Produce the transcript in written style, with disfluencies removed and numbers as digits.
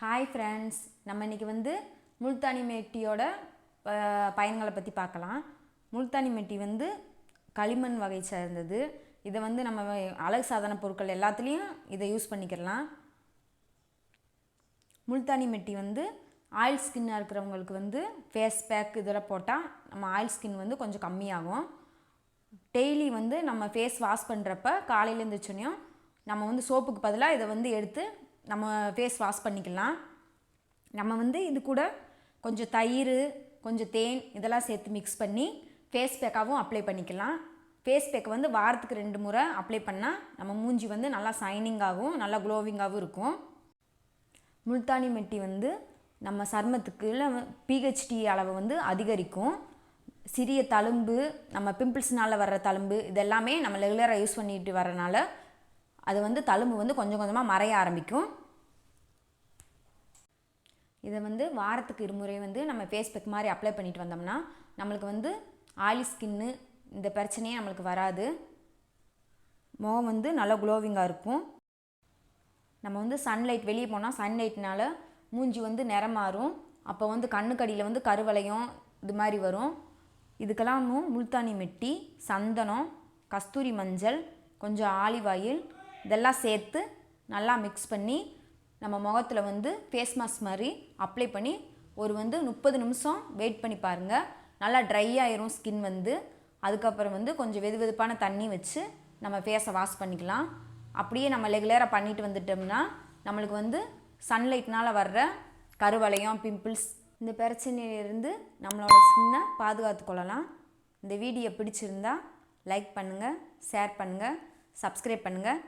Hi friends, நம்ம இன்றைக்கி வந்து முல்தானி மெட்டியோட பயன்களை பற்றி பார்க்கலாம். முல்தானி மெட்டி வந்து களிமண் வகை சேர்ந்தது. இதை வந்து நம்ம அழகு சாதன பொருட்கள் எல்லாத்துலேயும் இதை யூஸ் பண்ணிக்கலாம். முல்தானி மெட்டி வந்து ஆயில் ஸ்கின்னாக இருக்கிறவங்களுக்கு வந்து ஃபேஸ் பேக் இதெல்லாம் போட்டால் நம்ம ஆயில் ஸ்கின் வந்து கொஞ்சம் கம்மியாகும். டெய்லி வந்து நம்ம ஃபேஸ் வாஷ் பண்ணுறப்ப காலையில் எழுந்திரிச்சோன்னையும் நம்ம வந்து சோப்புக்கு பதிலாக இதை வந்து எடுத்து நம்ம ஃபேஸ் வாஷ் பண்ணிக்கலாம். நம்ம வந்து இது கூட கொஞ்சம் தயிர், கொஞ்சம் தேன் இதெல்லாம் சேர்த்து மிக்ஸ் பண்ணி ஃபேஸ் பேக்காகவும் அப்ளை பண்ணிக்கலாம். ஃபேஸ் பேக்கை வந்து வாரத்துக்கு 2 முறை அப்ளை பண்ணால் நம்ம மூஞ்சி வந்து நல்லா ஷைனிங்காகவும் நல்லா க்ளோவிங்காகவும் இருக்கும். முல்தானி மெட்டி வந்து நம்ம சருமத்துக்கு பிஹெச்டி அளவை வந்து அதிகரிக்கும். சிறிய தழும்பு, நம்ம பிம்பிள்ஸ்னால் வர்ற தழும்பு இதெல்லாமே நம்ம ரெகுலராக யூஸ் பண்ணிட்டு வரனால அது வந்து தழும்பு வந்து கொஞ்சம் கொஞ்சமாக மறைய ஆரம்பிக்கும். இதை வந்து வாரத்துக்கு 2 முறை வந்து நம்ம ஃபேஸ் பேக் மாதிரி அப்ளை பண்ணிட்டு வந்தோம்னா நம்மளுக்கு வந்து ஆயிலி ஸ்கின்னு இந்த பிரச்சனையே நம்மளுக்கு வராது. முகம் வந்து நல்லா க்ளோவிங்காக இருக்கும். நம்ம வந்து சன்லைட் வெளியே போனால் சன்லைட்னால் மூஞ்சி வந்து நிறம் மாறும். அப்போ வந்து கண்ணுக்கடியில் வந்து கருவளையம் இது மாதிரி வரும். இதுக்கெல்லாமும் முல்தானி மெட்டி, சந்தனம், கஸ்தூரி மஞ்சள், கொஞ்சம் ஆலிவ் ஆயில் இதெல்லாம் சேர்த்து நல்லா மிக்ஸ் பண்ணி நம்ம முகத்தில் வந்து ஃபேஸ் மாஸ்க் மாதிரி அப்ளை பண்ணி ஒரு 30 நிமிஷம் வெயிட் பண்ணி பாருங்கள். நல்லா ட்ரை ஆயிரும் ஸ்கின் வந்து. அதுக்கப்புறம் வந்து கொஞ்சம் வெதுவெதுப்பான தண்ணி வச்சு நம்ம ஃபேஸை வாஷ் பண்ணிக்கலாம். அப்படியே நம்ம ரெகுலராக பண்ணிட்டு வந்துட்டோம்னா நம்மளுக்கு வந்து சன்லைட்னால் வர்ற கருவளையம், பிம்பிள்ஸ் இந்த பிரச்சனையிலிருந்து நம்மளோட ஸ்கின்னை பாதுகாத்து கொள்ளலாம். இந்த வீடியோ பிடிச்சிருந்தா லைக் பண்ணுங்கள், ஷேர் பண்ணுங்கள், சப்ஸ்கிரைப் பண்ணுங்கள்.